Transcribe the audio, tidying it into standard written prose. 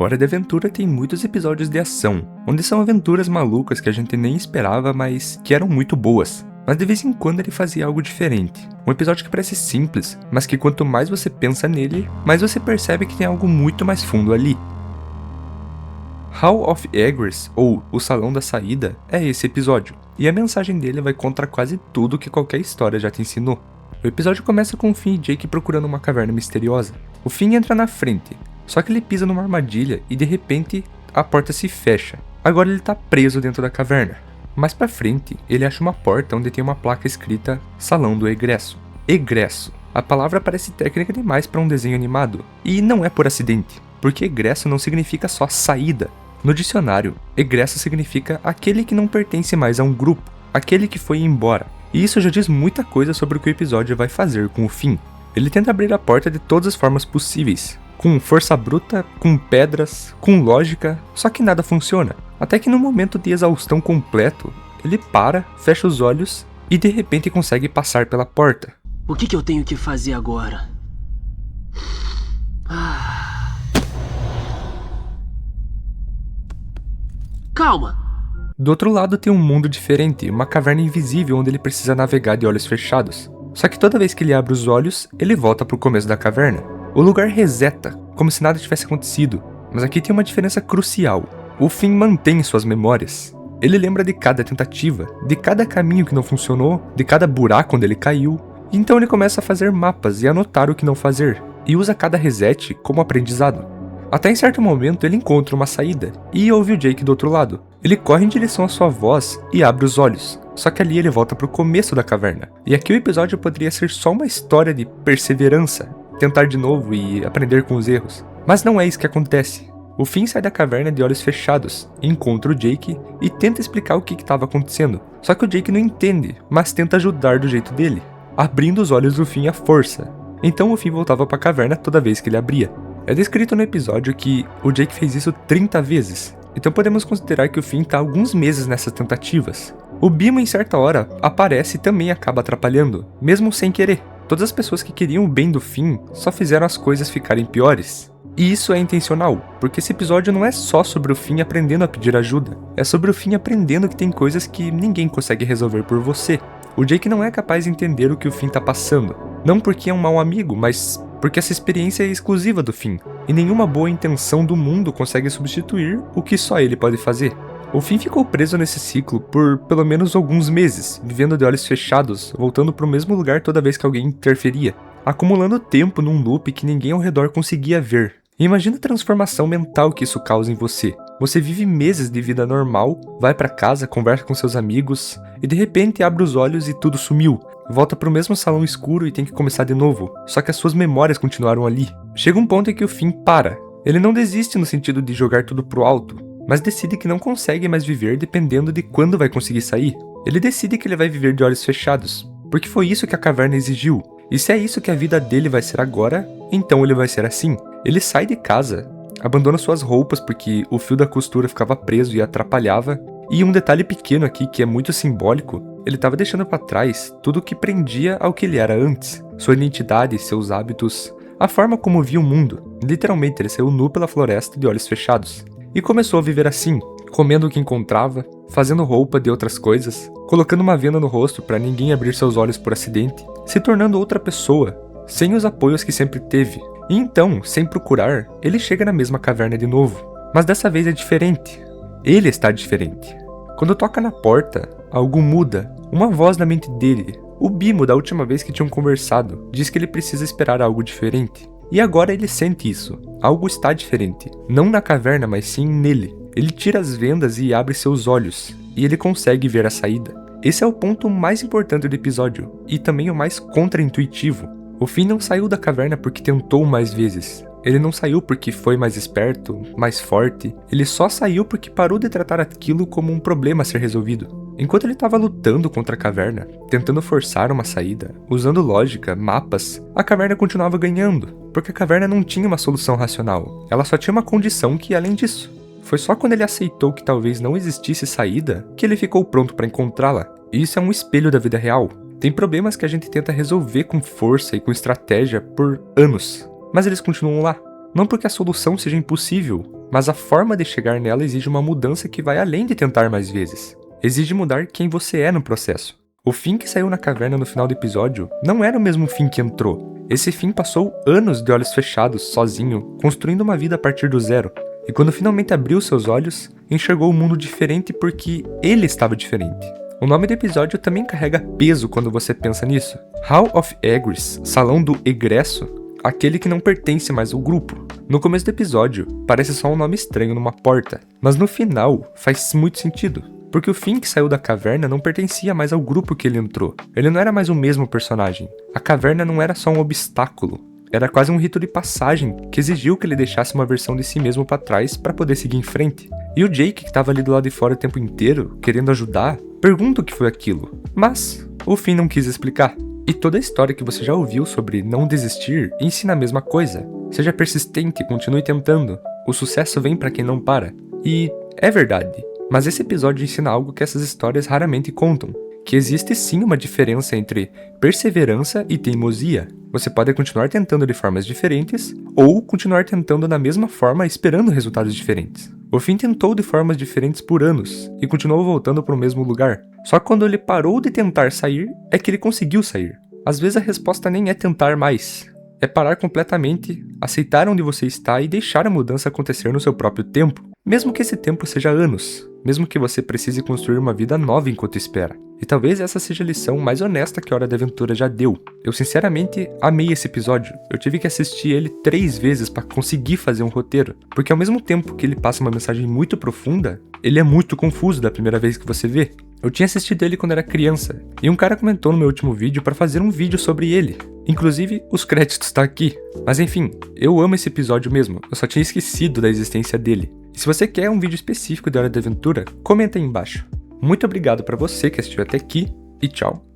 Hora de Aventura tem muitos episódios de ação, onde são aventuras malucas que a gente nem esperava, mas que eram muito boas. Mas de vez em quando ele fazia algo diferente. Um episódio que parece simples, mas que quanto mais você pensa nele, mais você percebe que tem algo muito mais fundo ali. Hall of Egress, ou O Salão da Saída, é esse episódio, e a mensagem dele vai contra quase tudo que qualquer história já te ensinou. O episódio começa com o Finn e Jake procurando uma caverna misteriosa. O Finn entra na frente, só que ele pisa numa armadilha e de repente a porta se fecha. Agora ele tá preso dentro da caverna. Mais pra frente, ele acha uma porta onde tem uma placa escrita Salão do Egresso. Egresso. A palavra parece técnica demais para um desenho animado, e não é por acidente, porque egresso não significa só saída. No dicionário, egresso significa aquele que não pertence mais a um grupo, aquele que foi embora. E isso já diz muita coisa sobre o que o episódio vai fazer com o Finn. Ele tenta abrir a porta de todas as formas possíveis, com força bruta, com pedras, com lógica, só que nada funciona. Até que no momento de exaustão completo, ele para, fecha os olhos e de repente consegue passar pela porta. O que eu tenho que fazer agora? Calma! Do outro lado tem um mundo diferente, uma caverna invisível onde ele precisa navegar de olhos fechados. Só que toda vez que ele abre os olhos, ele volta pro começo da caverna. O lugar reseta, como se nada tivesse acontecido, mas aqui tem uma diferença crucial. O Finn mantém suas memórias. Ele lembra de cada tentativa, de cada caminho que não funcionou, de cada buraco onde ele caiu, e então ele começa a fazer mapas e anotar o que não fazer, e usa cada reset como aprendizado. Até em certo momento ele encontra uma saída, e ouve o Jake do outro lado. Ele corre em direção à sua voz e abre os olhos, só que ali ele volta pro começo da caverna. E aqui o episódio poderia ser só uma história de perseverança, tentar de novo e aprender com os erros. Mas não é isso que acontece. O Finn sai da caverna de olhos fechados, encontra o Jake e tenta explicar o que estava acontecendo. Só que o Jake não entende, mas tenta ajudar do jeito dele, abrindo os olhos do Finn à força. Então o Finn voltava para a caverna toda vez que ele abria. É descrito no episódio que o Jake fez isso 30 vezes, então podemos considerar que o Finn está alguns meses nessas tentativas. O Bimo em certa hora aparece e também acaba atrapalhando, mesmo sem querer. Todas as pessoas que queriam o bem do Finn só fizeram as coisas ficarem piores. E isso é intencional, porque esse episódio não é só sobre o Finn aprendendo a pedir ajuda, é sobre o Finn aprendendo que tem coisas que ninguém consegue resolver por você. O Jake não é capaz de entender o que o Finn tá passando, não porque é um mau amigo, mas porque essa experiência é exclusiva do Finn, e nenhuma boa intenção do mundo consegue substituir o que só ele pode fazer. O Finn ficou preso nesse ciclo por pelo menos alguns meses, vivendo de olhos fechados, voltando para o mesmo lugar toda vez que alguém interferia, acumulando tempo num loop que ninguém ao redor conseguia ver. E imagina a transformação mental que isso causa em você. Você vive meses de vida normal, vai para casa, conversa com seus amigos, e de repente abre os olhos e tudo sumiu. Volta pro mesmo salão escuro e tem que começar de novo, só que as suas memórias continuaram ali. Chega um ponto em que o Finn para. Ele não desiste no sentido de jogar tudo pro alto, mas decide que não consegue mais viver dependendo de quando vai conseguir sair. Ele decide que ele vai viver de olhos fechados, porque foi isso que a caverna exigiu. E se é isso que a vida dele vai ser agora, então ele vai ser assim. Ele sai de casa, abandona suas roupas porque o fio da costura ficava preso e atrapalhava. E um detalhe pequeno aqui que é muito simbólico, ele estava deixando para trás tudo o que prendia ao que ele era antes. Sua identidade, seus hábitos, a forma como via o mundo. Literalmente ele saiu nu pela floresta de olhos fechados. E começou a viver assim, comendo o que encontrava, fazendo roupa de outras coisas, colocando uma venda no rosto para ninguém abrir seus olhos por acidente, se tornando outra pessoa, sem os apoios que sempre teve. E então, sem procurar, ele chega na mesma caverna de novo. Mas dessa vez é diferente. Ele está diferente. Quando toca na porta, algo muda. Uma voz na mente dele, o Bimo da última vez que tinham conversado, diz que ele precisa esperar algo diferente. E agora ele sente isso. Algo está diferente. Não na caverna, mas sim nele. Ele tira as vendas e abre seus olhos. E ele consegue ver a saída. Esse é o ponto mais importante do episódio. E também o mais contra-intuitivo. O Finn não saiu da caverna porque tentou mais vezes. Ele não saiu porque foi mais esperto, mais forte. Ele só saiu porque parou de tratar aquilo como um problema a ser resolvido. Enquanto ele estava lutando contra a caverna, tentando forçar uma saída, usando lógica, mapas, a caverna continuava ganhando, porque a caverna não tinha uma solução racional. Ela só tinha uma condição que ia além disso. Foi só quando ele aceitou que talvez não existisse saída que ele ficou pronto para encontrá-la. E isso é um espelho da vida real. Tem problemas que a gente tenta resolver com força e com estratégia por anos, mas eles continuam lá. Não porque a solução seja impossível, mas a forma de chegar nela exige uma mudança que vai além de tentar mais vezes. Exige mudar quem você é no processo. O Finn que saiu na caverna no final do episódio não era o mesmo Finn que entrou. Esse Finn passou anos de olhos fechados, sozinho, construindo uma vida a partir do zero. E quando finalmente abriu seus olhos, enxergou o mundo diferente porque ele estava diferente. O nome do episódio também carrega peso quando você pensa nisso. Hall of Egress, Salão do Egresso, aquele que não pertence mais ao grupo. No começo do episódio, parece só um nome estranho numa porta, mas no final faz muito sentido. Porque o Finn que saiu da caverna não pertencia mais ao grupo que ele entrou. Ele não era mais o mesmo personagem. A caverna não era só um obstáculo. Era quase um rito de passagem que exigiu que ele deixasse uma versão de si mesmo para trás para poder seguir em frente. E o Jake, que estava ali do lado de fora o tempo inteiro, querendo ajudar, pergunta o que foi aquilo. Mas o Finn não quis explicar. E toda a história que você já ouviu sobre não desistir ensina a mesma coisa. Seja persistente, continue tentando. O sucesso vem para quem não para. E é verdade. Mas esse episódio ensina algo que essas histórias raramente contam, que existe sim uma diferença entre perseverança e teimosia. Você pode continuar tentando de formas diferentes, ou continuar tentando da mesma forma esperando resultados diferentes. O Finn tentou de formas diferentes por anos, e continuou voltando para o mesmo lugar. Só que quando ele parou de tentar sair, é que ele conseguiu sair. Às vezes a resposta nem é tentar mais, é parar completamente, aceitar onde você está e deixar a mudança acontecer no seu próprio tempo. Mesmo que esse tempo seja anos, mesmo que você precise construir uma vida nova enquanto espera. E talvez essa seja a lição mais honesta que a Hora da Aventura já deu. Eu sinceramente amei esse episódio. Eu tive que assistir ele 3 vezes para conseguir fazer um roteiro, porque ao mesmo tempo que ele passa uma mensagem muito profunda, ele é muito confuso da primeira vez que você vê. Eu tinha assistido ele quando era criança, e um cara comentou no meu último vídeo para fazer um vídeo sobre ele. Inclusive, os créditos estão aqui. Mas enfim, eu amo esse episódio mesmo, eu só tinha esquecido da existência dele. E se você quer um vídeo específico da Hora da Aventura, comenta aí embaixo. Muito obrigado para você que assistiu até aqui, e tchau!